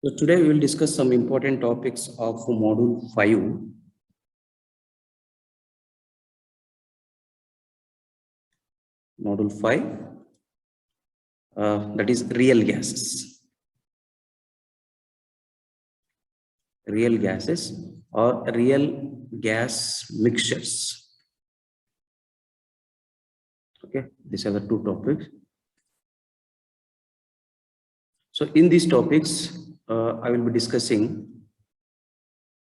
So today we will discuss some important topics of module 5. Module 5, that is real gases. Real gases or real gas mixtures. Okay, these are the two topics. So in these topics, I will be discussing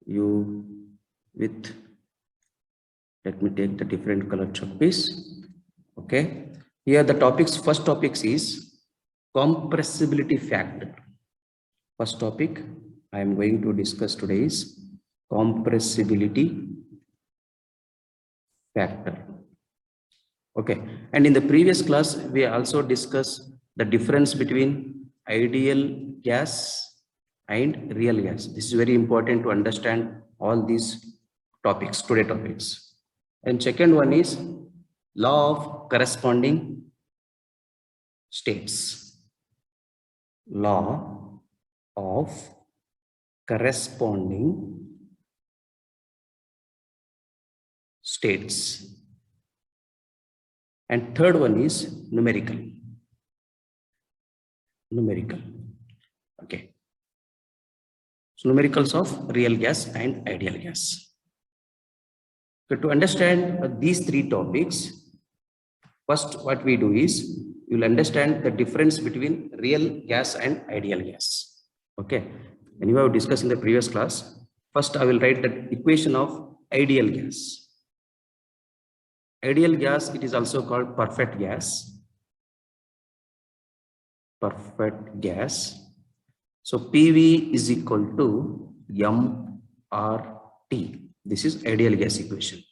you with, let me take the different color chalk piece. Okay, here the topics, first topics is compressibility factor. First topic I am going to discuss today is compressibility factor. Okay, and in the previous class we also discussed the difference between ideal gas and real gas. This is very important to understand all these topics, today topics. And second one is law of corresponding states. Law of corresponding states. And third one is numerical. Numerical. Okay. So numericals of real gas and ideal gas. So to understand these three topics, first what we do is you will understand the difference between real gas and ideal gas. Okay. And you have discussed in the previous class. First I will write the equation of ideal gas. Ideal gas, it is also called perfect gas. Perfect gas. So PV is equal to mRT. This is ideal gas equation.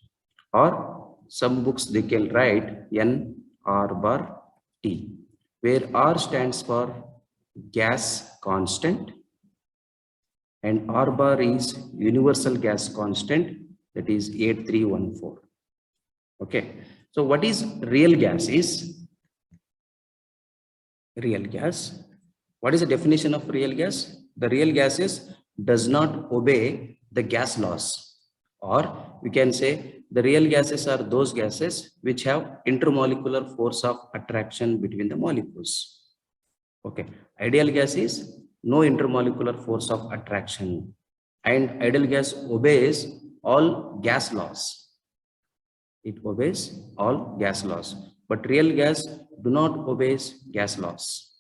Or some books they can write N R bar T, where R stands for gas constant and R bar is universal gas constant, that is 8314. Okay, so what is real gas is real gas. What is the definition of real gas? The real gases does not obey the gas laws, or we can say the real gases are those gases which have intermolecular force of attraction between the molecules. Okay, ideal gas is no intermolecular force of attraction, and ideal gas obeys all gas laws. It obeys all gas laws, but real gas do not obey gas laws.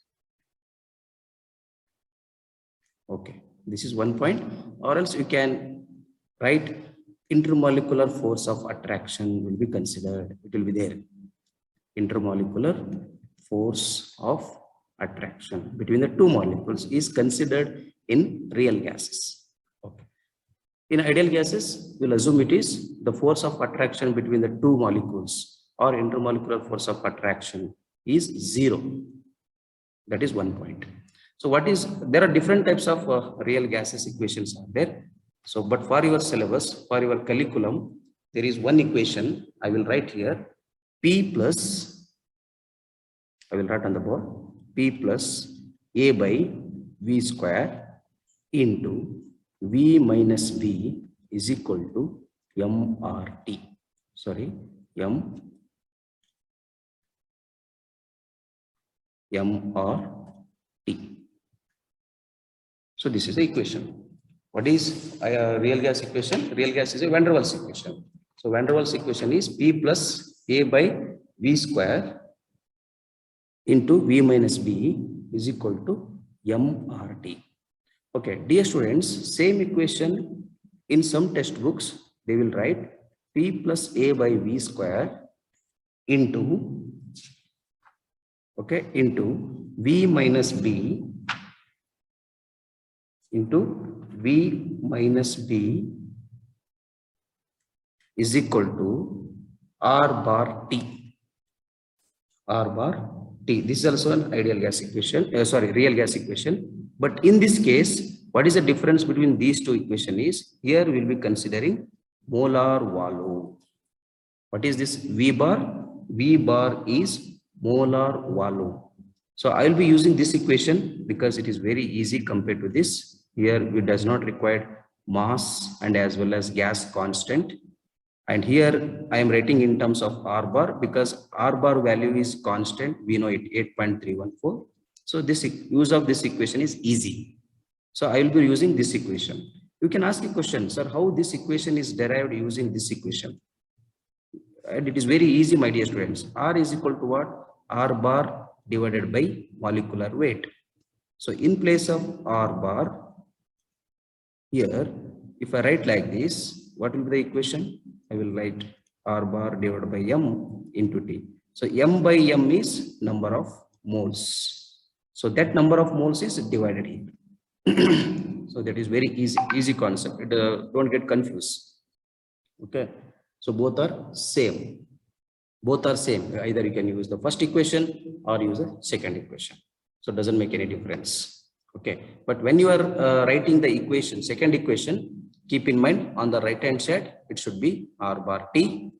Okay, this is one point. Or else you can write intermolecular force of attraction will be considered. It will be there. Intermolecular force of attraction between the two molecules is considered in real gases. Okay. In ideal gases, we'll assume it is the force of attraction between the two molecules, or intermolecular force of attraction is 0. That is one point. So what is, there are different types of real gases equations are there. So, but for your syllabus, for your curriculum, there is one equation I will write here, P plus, I will write on the board, P plus A by V square into V minus V is equal to mRT. Sorry, mRT. So this is the equation. What is a real gas equation? Real gas is a Vander Waals equation. So Vander Waals equation is P plus A by V square into V minus V is equal to mRT. Okay, dear students, same equation in some textbooks, they will write P plus A by V square into, okay, into V minus B into V minus B is equal to R bar T. R bar T. This is also an ideal gas equation, real gas equation. But in this case, what is the difference between these two equations is, here we will be considering molar volume. What is this V bar? V bar is molar volume. So I will be using this equation because it is very easy compared to this. Here it does not require mass and as well as gas constant. And here I am writing in terms of R bar because R bar value is constant. We know it 8.314. So this use of this equation is easy. So I will be using this equation. You can ask a question, sir, how this equation is derived using this equation? And it is very easy, my dear students. R is equal to what? R bar divided by molecular weight. So in place of R bar, here, if I write like this, what will be the equation? I will write R bar divided by M into T. So M by M is number of moles. So that number of moles is divided here. So that is very easy concept. Don't get confused. Okay. So both are same. Both are same. Either you can use the first equation or use the second equation. So it doesn't make any difference. Okay. But when you are writing the equation, second equation, keep in mind on the right hand side, it should be R bar T.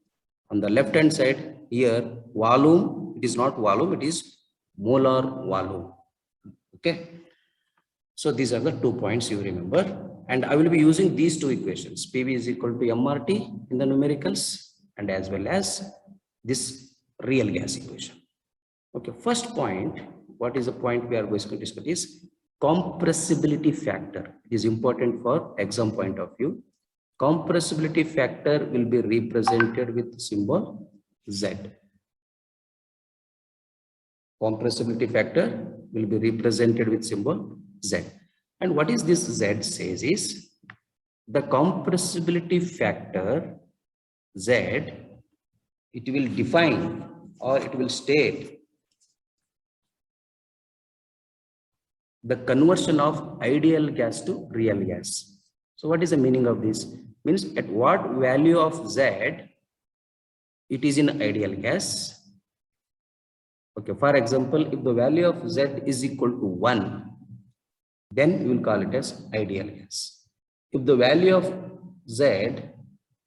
On the left hand side, here volume, it is not volume, it is molar volume. Okay. So these are the 2 points you remember. And I will be using these two equations. PV is equal to MRT in the numericals and as well as this real gas equation. Okay, first point, what is the point we are going to discuss is compressibility factor. It is important for exam point of view. Compressibility factor will be represented with symbol Z. Compressibility factor will be represented with symbol Z. And what is this Z says is the compressibility factor Z, it will define or it will state the conversion of ideal gas to real gas. So what is the meaning of this? Means at what value of Z it is in ideal gas. Okay, for example, if the value of Z is equal to 1, then we will call it as ideal gas. If the value of Z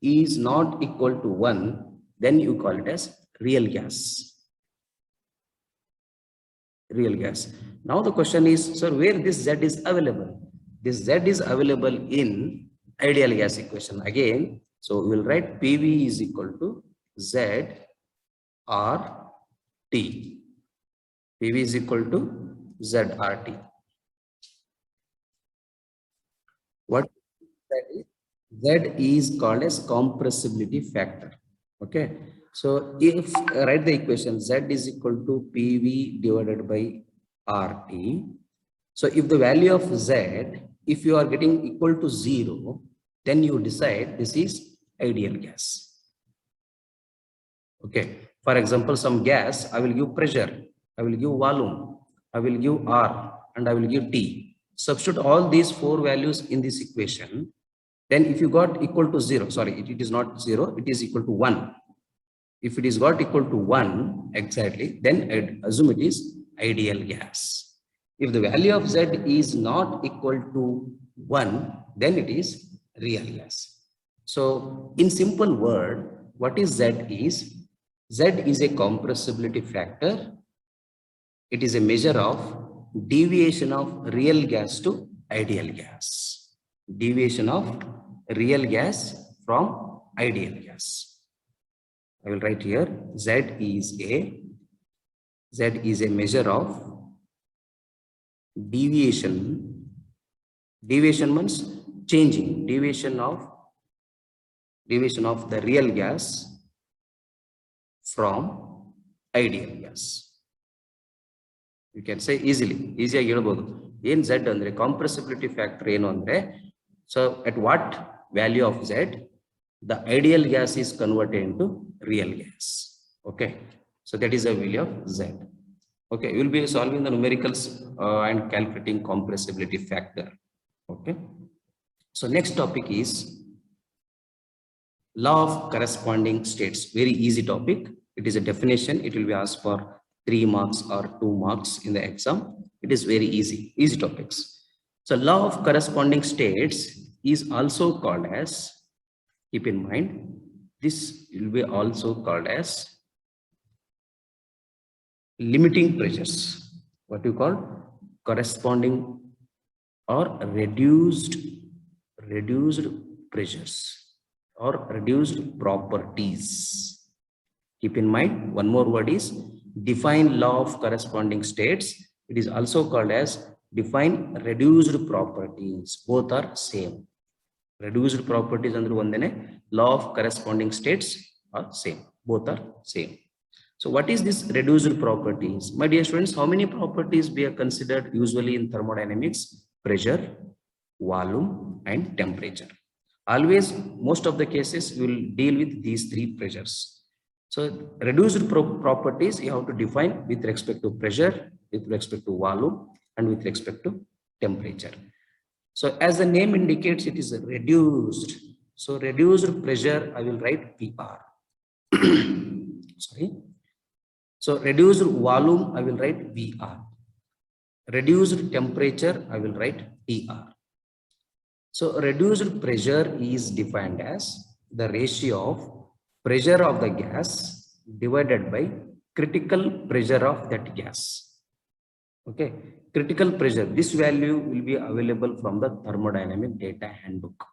is not equal to 1, then you call it as real gas. Real gas. Now the question is, sir, where this Z is available? This Z is available in ideal gas equation. Again, so we will write PV is equal to Z R T. PV is equal to Z R T. What Z is? Z is called as compressibility factor. Okay. So if write the equation Z is equal to PV divided by RT. So if the value of Z, if you are getting equal to 0, then you decide this is ideal gas. Okay. For example, some gas, I will give pressure, I will give volume, I will give R, and I will give T. Substitute all these 4 values in this equation. Then if you got equal to 0, sorry, it is not 0, it is equal to 1. If it is got equal to 1 exactly, then I assume it is ideal gas. If the value of Z is not equal to 1, then it is real gas. So in simple word, what is Z is? Z is a compressibility factor. It is a measure of deviation of real gas to ideal gas. Deviation of real gas from ideal gas. I will write here Z is a measure of deviation. Deviation means changing. Deviation of the real gas from ideal gas. You can say easily. Easy in Z andre compressibility factor ಏನು andre. So at what value of Z the ideal gas is converted into real gas. Okay. So that is the value of Z. Okay. You will be solving the numericals and calculating compressibility factor. Okay. So next topic is law of corresponding states. Very easy topic. It is a definition. It will be asked for 3 marks or 2 marks in the exam. It is very easy topics. So law of corresponding states is also called as, keep in mind, this will be also called as limiting pressures. what you call corresponding or reduced pressures or reduced properties. Keep in mind, one more word is define law of corresponding states. It is also called as define reduced properties. Both are same. Reduced properties under one law of corresponding states are same. Both are same. So what is this reduced properties? My dear students, how many properties we are considered usually in thermodynamics? Pressure, volume, and temperature. Always, most of the cases, you will deal with these three pressures. So reduced properties you have to define with respect to pressure, with respect to volume, and with respect to temperature. So as the name indicates, it is reduced. So reduced pressure, I will write PR. Sorry. So reduced volume, I will write VR. Reduced temperature, I will write TR. So reduced pressure is defined as the ratio of pressure of the gas divided by critical pressure of that gas. Okay, critical pressure, this value will be available from the thermodynamic data handbook.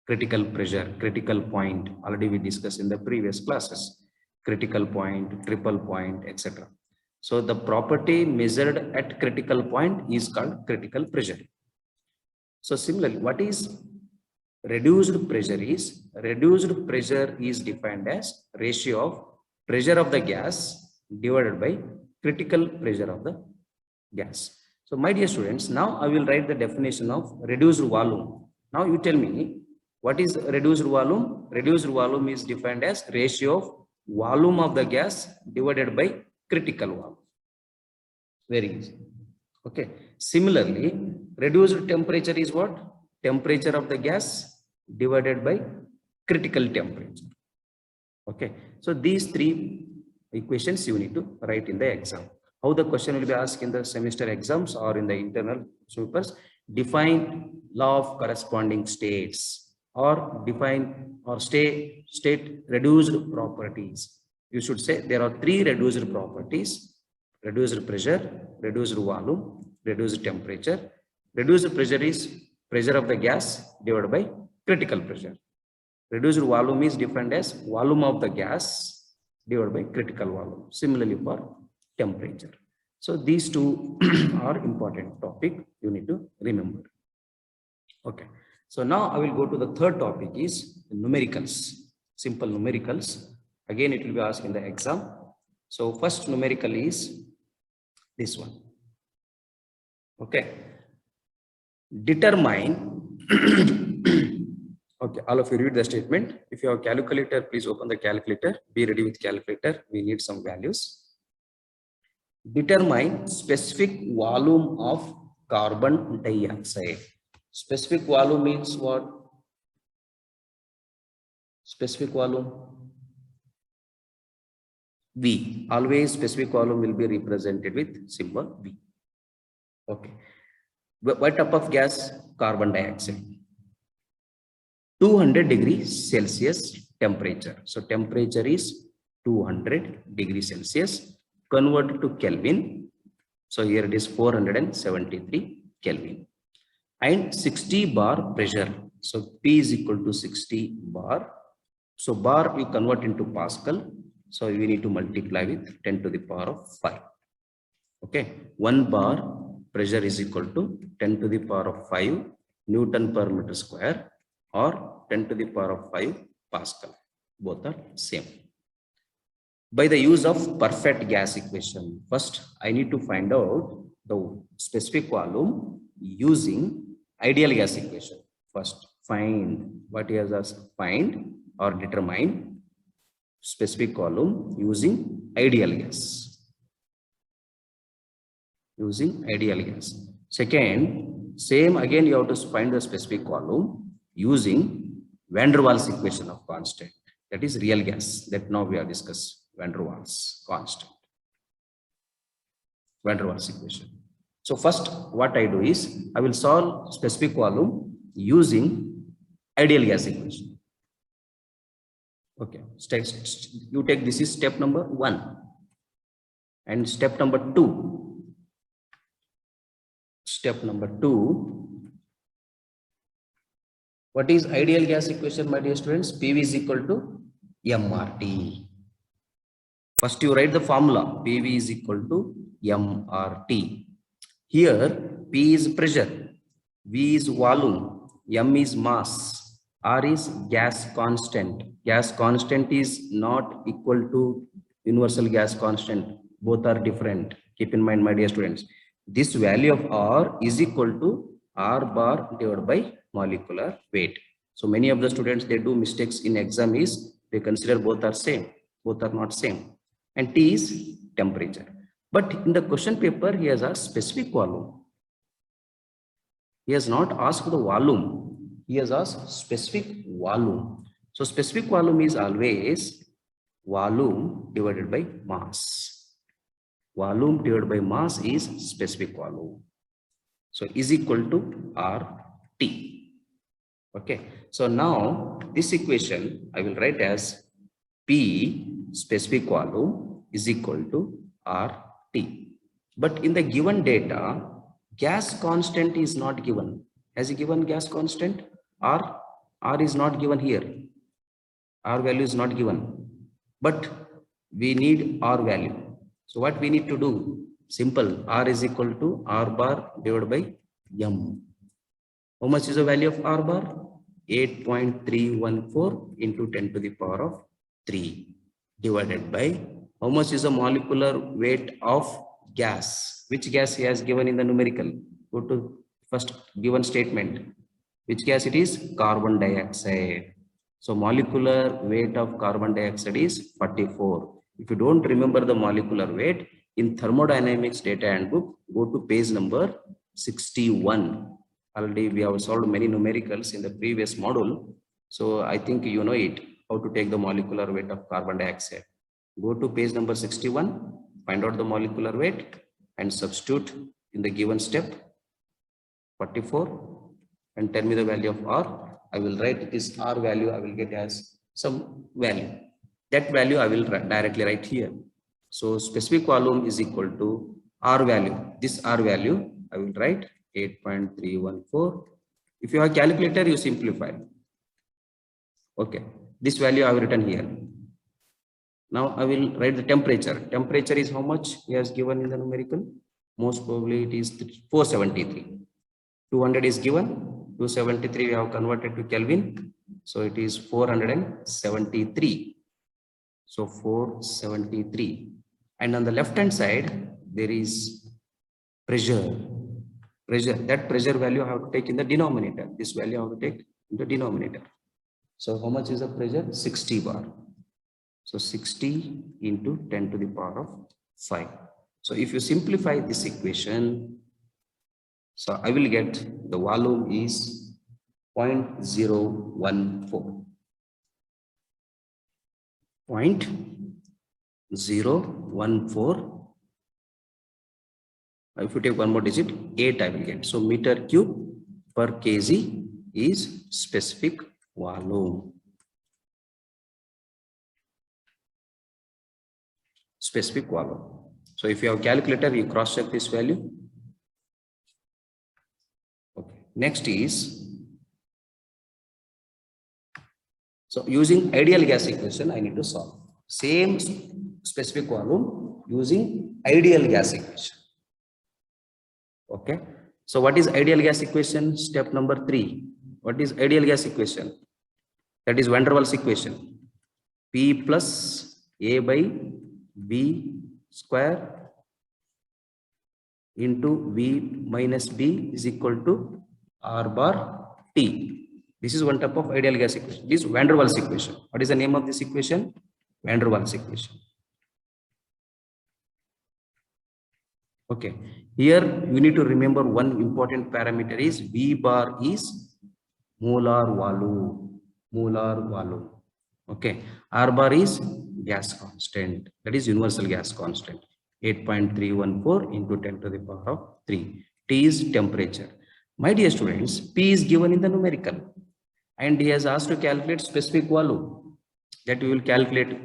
Critical pressure, critical point, already we discussed in the previous classes. Critical point, triple point, etc. So the property measured at critical point is called critical pressure. So similarly, what is reduced pressure is? Reduced pressure is defined as ratio of pressure of the gas divided by critical pressure of the gas. So my dear students, now I will write the definition of reduced volume. Now you tell me, what is reduced volume? Reduced volume is defined as ratio of volume of the gas divided by critical volume. Very easy. Okay. Similarly, reduced temperature is what? Temperature of the gas divided by critical temperature. Okay. So these three equations you need to write in the exam. How the question will be asked in the semester exams or in the internal papers? Define law of corresponding states, or define or state reduced properties. You should say there are three reduced properties: reduced pressure, reduced volume, reduced temperature. Reduced pressure is pressure of the gas divided by critical pressure. Reduced volume is defined as volume of the gas divided by critical volume. Similarly for temperature. So these two are important topic you need to remember. Okay. So now I will go to the third topic is numericals. Simple numericals. Again, it will be asked in the exam. So first numerical is this one. Okay. Determine. Okay, all of you read the statement. If you have a calculator, please open the calculator. Be ready with calculator. We need some values. Determine specific volume of carbon dioxide. Specific volume means what? Specific volume. V. Always specific volume will be represented with symbol V. Okay. What type of gas? Carbon dioxide. 200 degrees Celsius temperature. So temperature is 200 degrees Celsius. Converted to Kelvin. So here it is 473 Kelvin. And 60 bar pressure. So P is equal to 60 bar. So bar we convert into Pascal. So we need to multiply with 10 to the power of 5. Okay. 1 bar pressure is equal to 10 to the power of 5 Newton per meter square or 10 to the power of 5 Pascal. Both are same. By the use of perfect gas equation, first I need to find out the specific volume using ideal gas equation. First find what he has asked, find or determine specific volume using ideal gas. Using ideal gas. Second, same again you have to find the specific volume using Vander Waals equation of constant. That is real gas that now we have discussed. Vander Waals constant. Vander Waals equation. So first what I do is I will solve specific volume using ideal gas equation. Okay, you take this is step number 1 and step number 2. Step number 2. What is ideal gas equation, my dear students? PV is equal to mRT. First you write the formula. PV is equal to mRT. Here P is pressure, V is volume, M is mass, R is gas constant. Gas constant is not equal to universal gas constant. Both are different. Keep in mind, my dear students. This value of R is equal to R bar divided by molecular weight. So many of the students, they do mistakes in exam is they consider both are same. Both are not same. And T is temperature. But in the question paper, he has asked specific volume. He has not asked the volume. He has asked specific volume. So specific volume is always volume divided by mass. Volume divided by mass is specific volume. So is equal to RT. Okay. So now this equation I will write as P specific volume is equal to RT. But in the given data, gas constant is not given. Has he given gas constant? R is not given here. R value is not given. But we need R value. So what we need to do? Simple. R is equal to R bar divided by M. How much is the value of R bar? 8.314 into 10 to the power of 3 divided by how much is the molecular weight of gas? Which gas he has given in the numerical? Go to first given statement. Which gas it is? Carbon dioxide. So molecular weight of carbon dioxide is 44. If you don't remember the molecular weight, in thermodynamics data handbook, go to page number 61. Already we have solved many numericals in the previous module. So I think you know it, how to take the molecular weight of carbon dioxide. Go to page number 61, find out the molecular weight and substitute in the given step 44 and tell me the value of R. I will write this R value, I will get as some value. That value I will directly write here. So specific volume is equal to R value. This R value I will write 8.314. If you have calculator, you simplify. Okay, this value I have written here. Now I will write the temperature. Temperature is how much he has given in the numerical? Most probably it is 473. 200 is given. 273 we have converted to Kelvin. So it is 473. So 473. And on the left hand side, there is pressure. That pressure value I have to take in the denominator. This value I have to take in the denominator. So how much is the pressure? 60 bar. So 60 into 10 to the power of 5. So if you simplify this equation, so I will get the volume is 0.014. 0.014. If you take one more digit, 8 I will get. So meter cube per kg is specific volume. Specific volume. So if you have calculator, you cross check this value. Okay. Next is, so using ideal gas equation, I need to solve same specific volume using ideal gas equation. Okay. So what is ideal gas equation? Step number 3. What is ideal gas equation? That is Vander Waals equation. P plus A by B square into V minus B is equal to R bar T. This is one type of ideal gas equation. This is Vander Waals equation. What is the name of this equation? Vander Waals equation. Okay. Here you need to remember one important parameter is V bar is molar volume. Molar volume. Okay. R bar is gas constant. That is universal gas constant. 8.314 into 10 to the power of 3. T is temperature. My dear students, P is given in the numerical. And he has asked to calculate specific volume. That we will calculate.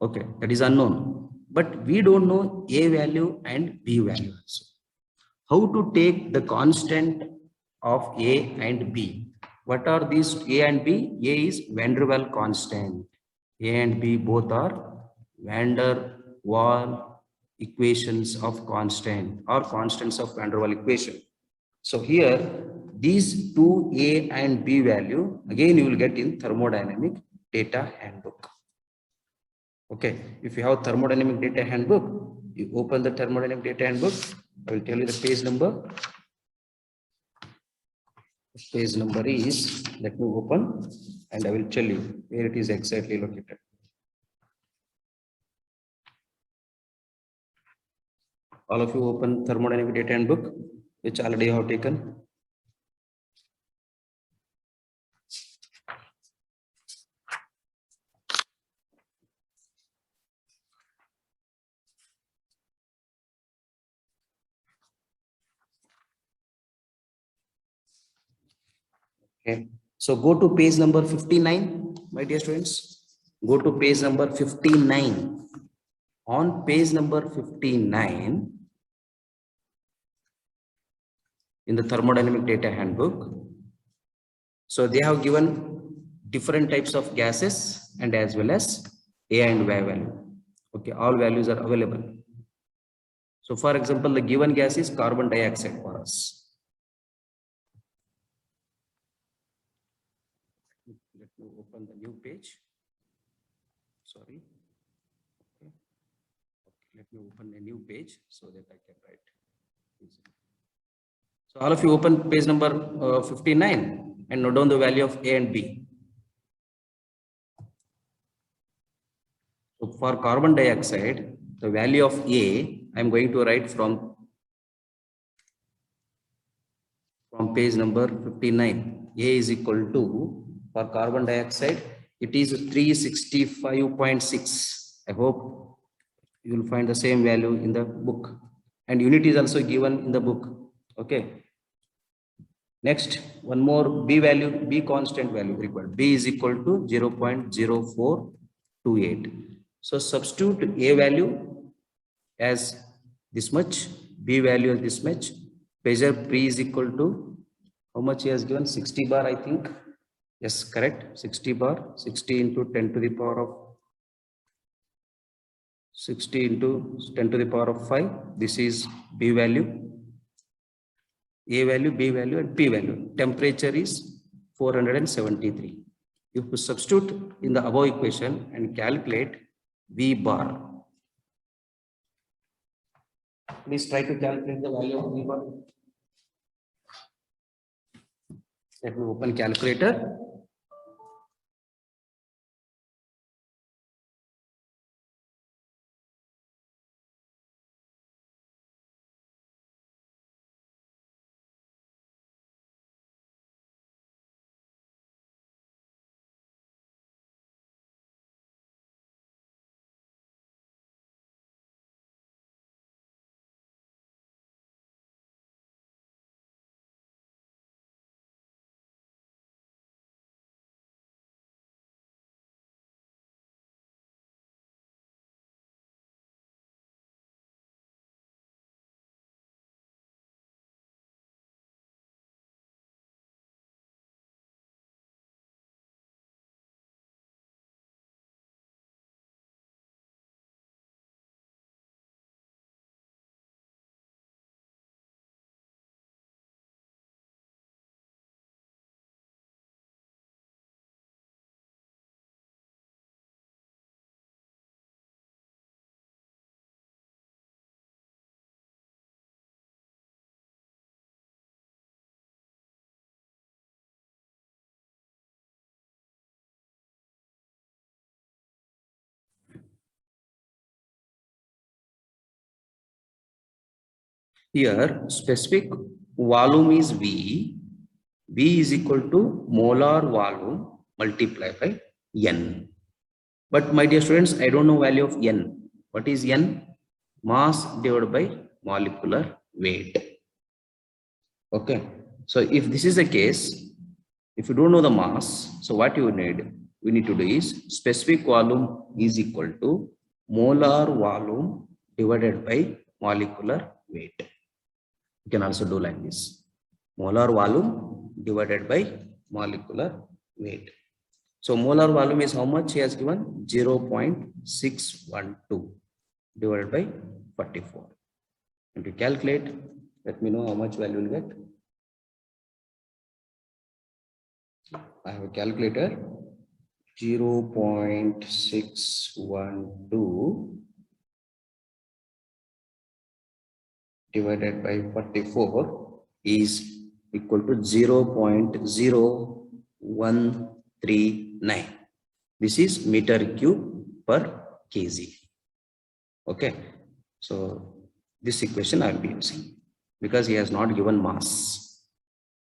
Okay. That is unknown. But we don't know A value and B value also. how to take the constant of A and B. What are these A and B? A is Vander Waals constant. A and B both are Vander Waals equations of constant or constants of Vander Waals equation. So here, these two A and B value, again you will get in thermodynamic data handbook. Okay, if you have thermodynamic data handbook, you open the thermodynamic data handbook. I will tell you the page number. Page number is, let me open and I will tell you where it is exactly located. All of you open thermodynamic data handbook, which already you have taken. Okay, so go to page number 59, my dear students. Go to page number 59. On page number 59, in the thermodynamic data handbook, so they have given different types of gases and as well as A and Y value. Okay, all values are available. So for example, the given gas is carbon dioxide for us. Let me open the new page. Sorry. Okay. Let me open a new page so that I can write easily. So all of you open page number 59 and note down the value of A and B. So for carbon dioxide, the value of A, I am going to write from page number 59. A is equal to, for carbon dioxide, it is 365.6. I hope you will find the same value in the book. And unit is also given in the book. Okay. Next, one more B value, B constant value required. B is equal to 0.0428. So substitute A value as this much, B value as this much. Pressure P is equal to, how much he has given? 60 bar, I think. Yes, correct. 60 bar, 60 into 10 to the power of 60 into 10 to the power of 5. This is B value, A value, B value, and P value. Temperature is 473. If you substitute in the above equation and calculate V bar, please try to calculate the value of V bar. Let me open calculator. Here, specific volume is V. V is equal to molar volume multiplied by N. But my dear students, I don't know value of N. What is N? Mass divided by molecular weight. Okay. So if this is the case, if you don't know the mass, so what we need to do is specific volume is equal to molar volume divided by molecular weight. You can also do like this. Molar volume divided by molecular weight. So molar volume is how much he has given? 0.612 divided by 44. And to calculate, let me know how much value will get. I have a calculator. 0.612 divided by 44 is equal to 0.0139. This is meter cube per kg. Okay, so this equation I will be using because he has not given mass.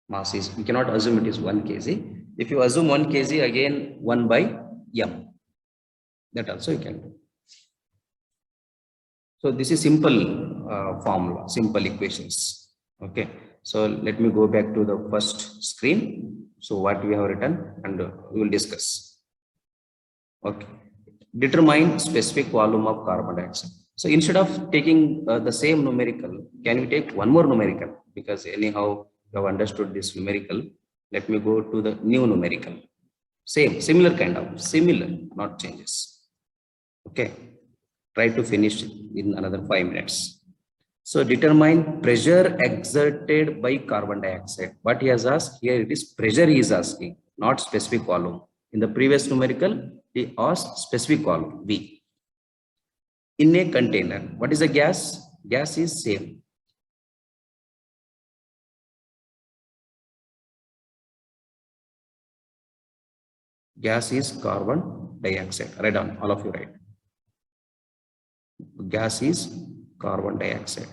Mass is, we cannot assume it is 1 kg. If you assume 1 kg, again 1 by m. That also you can do. So this is simple formula, simple equations. Okay. So let me go back to the first screen. So what we have written, and we will discuss. Okay. Determine specific volume of carbon dioxide. So instead of taking the same numerical, can we take one more numerical? Because anyhow, you have understood this numerical. Let me go to the new numerical. Same, similar kind of, similar, not changes. Okay. Try to finish in another 5 minutes. So determine pressure exerted by carbon dioxide. What he has asked here, it is pressure he is asking, not specific volume. In the previous numerical, he asked specific volume, V. In a container, what is a gas? Gas is same. Gas is carbon dioxide. Write down, all of you write. Gas is carbon dioxide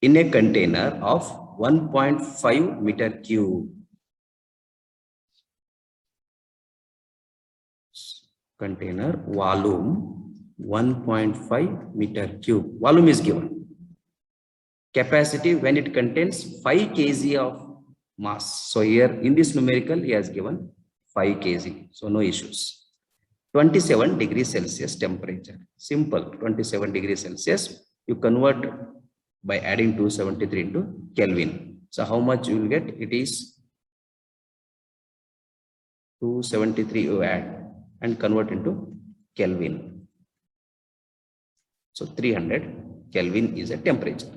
in a container of 1.5 meter cube. Container volume 1.5 meter cube. Volume is given. Capacity when it contains 5 kg of mass. So here in this numerical he has given 5 kg. So no issues. 27 degrees Celsius temperature. Simple, 27 degrees Celsius. You convert by adding 273 into Kelvin. So how much you will get? It is 273 you add and convert into Kelvin. So 300 Kelvin is a temperature.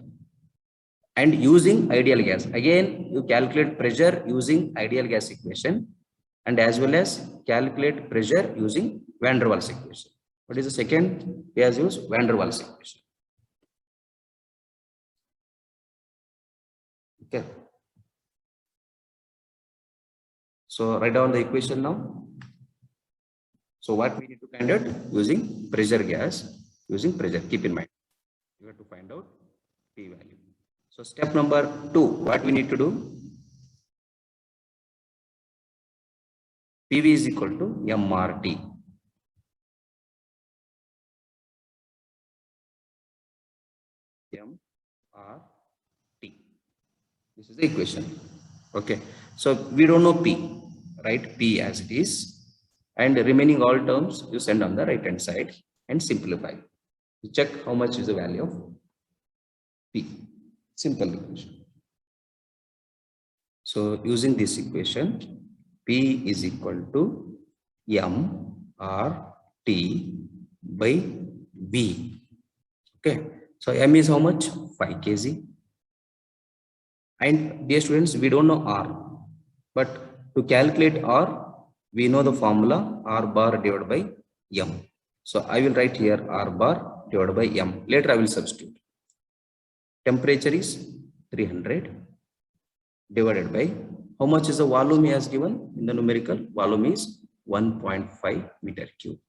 And using ideal gas. Again, you calculate pressure using ideal gas equation, and as well as calculate pressure using Vander Waals equation. What is the second? He has used Vander Waals equation. Okay. So write down the equation now. So what we need to find out? Using pressure gas, using pressure. Keep in mind, you have to find out P value. So step number 2, what we need to do? PV is equal to MRT. MRT. This is the equation. Okay. So we don't know P, right? P as it is. And the remaining all terms you send on the right hand side and simplify. You check how much is the value of P. Simple equation. So using this equation, P is equal to MRT by V. Okay. So M is how much? 5 kg. And dear students, we don't know R. But to calculate R, we know the formula R bar divided by M. So I will write here R bar divided by M. Later I will substitute. Temperature is 300 divided by, how much is the volume he has given in the numerical? Volume is 1.5 meter cube.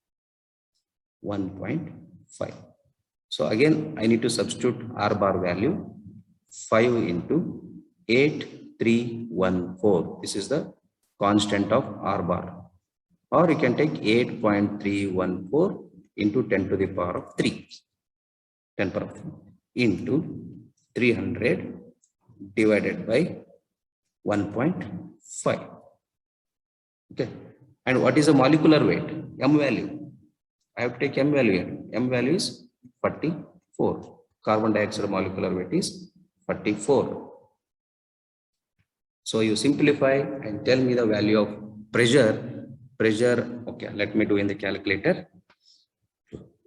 1.5. So again, I need to substitute R bar value 5 into 8314. This is the constant of R bar. Or you can take 8.314 into 10 to the power of 3. 10 power of 3 into 300 divided by 1.5. Okay. And what is the molecular weight? M value. I have to take M value here. M value is 44. Carbon dioxide molecular weight is 44. So you simplify and tell me the value of pressure. Okay, let me do in the calculator.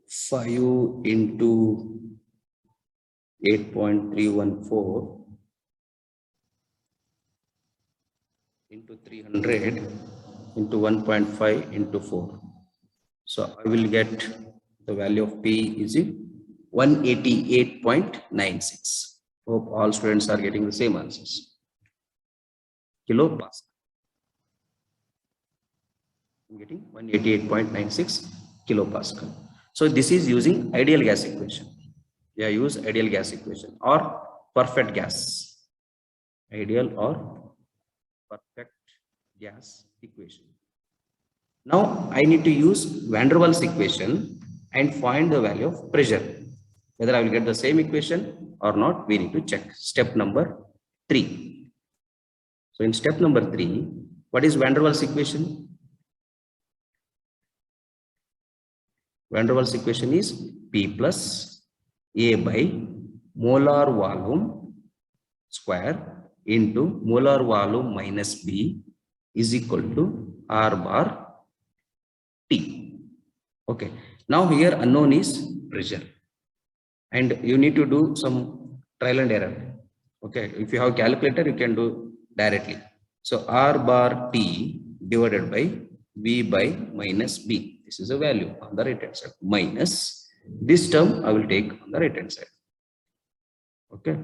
5 into 8.314 into 300 into 1.5 into 4. So I will get the value of P is 188.96. Hope all students are getting the same answers. Kilopascal. I'm getting 188.96 kilopascal. So this is using ideal gas equation. Yeah, use ideal gas equation or perfect gas. Ideal or perfect gas equation. Now I need to use Vander Waals equation and find the value of pressure. Whether I will get the same equation or not, we need to check. Step number 3. So in step number 3, what is Vander Waals equation? Vander Waals equation is P plus A by molar volume square into molar volume minus B is equal to R bar T. Okay. Now here unknown is pressure. And you need to do some trial and error. Okay. If you have calculator, you can do directly. So R bar T divided by V by minus B. This is a value on the right hand side. Minus this term I will take on the right hand side. Okay.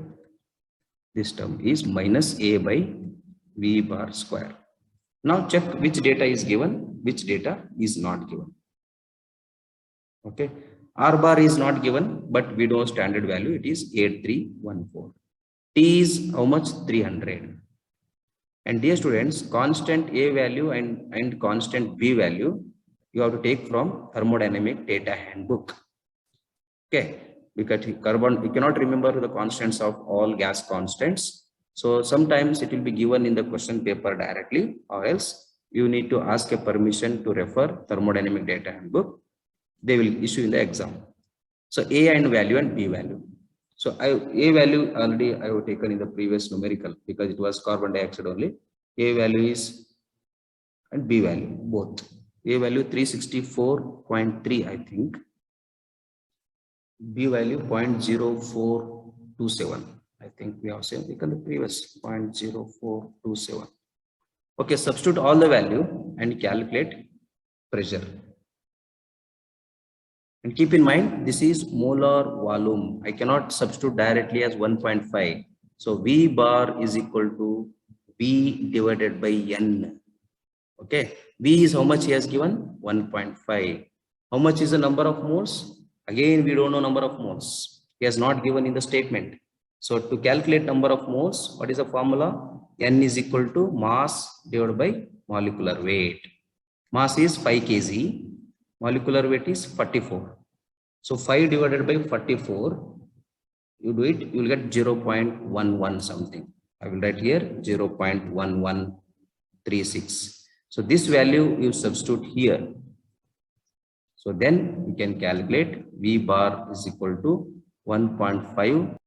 This term is minus A by V bar square. Now check which data is given, which data is not given. Okay. R bar is not given, but we know standard value. It is 8314. T is how much? 300. And dear students, constant A value and constant B value, you have to take from thermodynamic data handbook. Okay. Because carbon, you cannot remember the constants of all gas constants. So sometimes it will be given in the question paper directly, or else you need to ask a permission to refer thermodynamic data handbook. They will issue in the exam. So A and value and B value. So A value already I have taken in the previous numerical because it was carbon dioxide only. A value is and B value both. A value 364.3 I think. B value 0.0427. I think we have seen the previous 0.0427. Okay, substitute all the value and calculate pressure. And keep in mind, this is molar volume. I cannot substitute directly as 1.5. So V bar is equal to V divided by N. Okay, V is how much he has given? 1.5. How much is the number of moles? Again, we don't know number of moles. He has not given in the statement. So to calculate number of moles, what is the formula? N is equal to mass divided by molecular weight. Mass is 5 kg. Molecular weight is 44. So 5 divided by 44, you do it, you will get 0.11 something. I will write here 0.1136. So this value you substitute here. So then you can calculate V bar is equal to 1.5.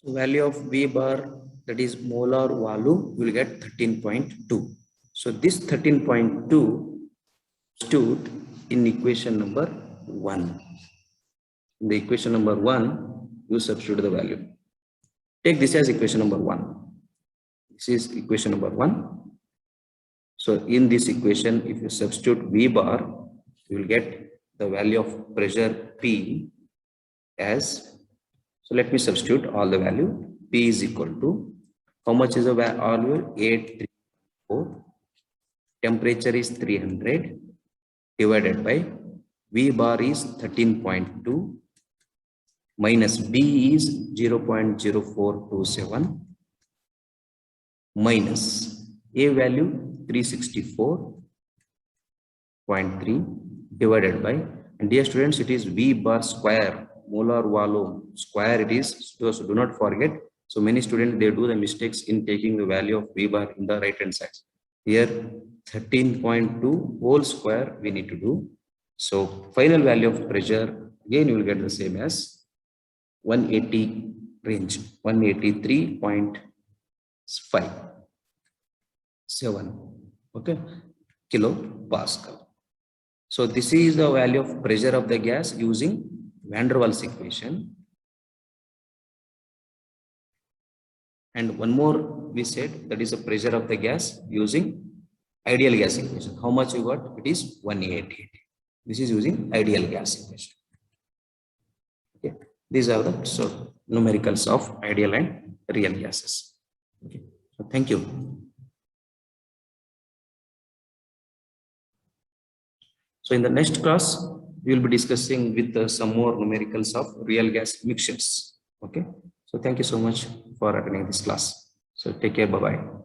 So value of V bar, that is molar volume, you will get 13.2. So this 13.2 stood in equation number 1. In the equation number 1, you substitute the value. Take this as equation number 1. This is equation number 1. So in this equation, if you substitute V bar, you will get the value of pressure P as, so let me substitute all the value. P is equal to, how much is the value? 834. Temperature is 300 divided by V bar is 13.2 minus B is 0.0427 minus A value 364.3 divided by, and dear students, it is V bar square, molar volume square it is, so do not forget. So many students, they do the mistakes in taking the value of V bar in the right hand side. Here 13.2 whole square we need to do. So final value of pressure Again, you will get the same as 180 range, 183.57, okay, kilopascal. So this is the value of pressure of the gas using Vander Waals equation. And one more we said, that is the pressure of the gas using ideal gas equation. How much you got? It is 180. This is using ideal gas equation. Okay. These are the numericals of ideal and real gases. Okay. So thank you. So in the next class, we will be discussing with some more numericals of real gas mixtures. Okay. So thank you so much for attending this class. So take care. Bye-bye.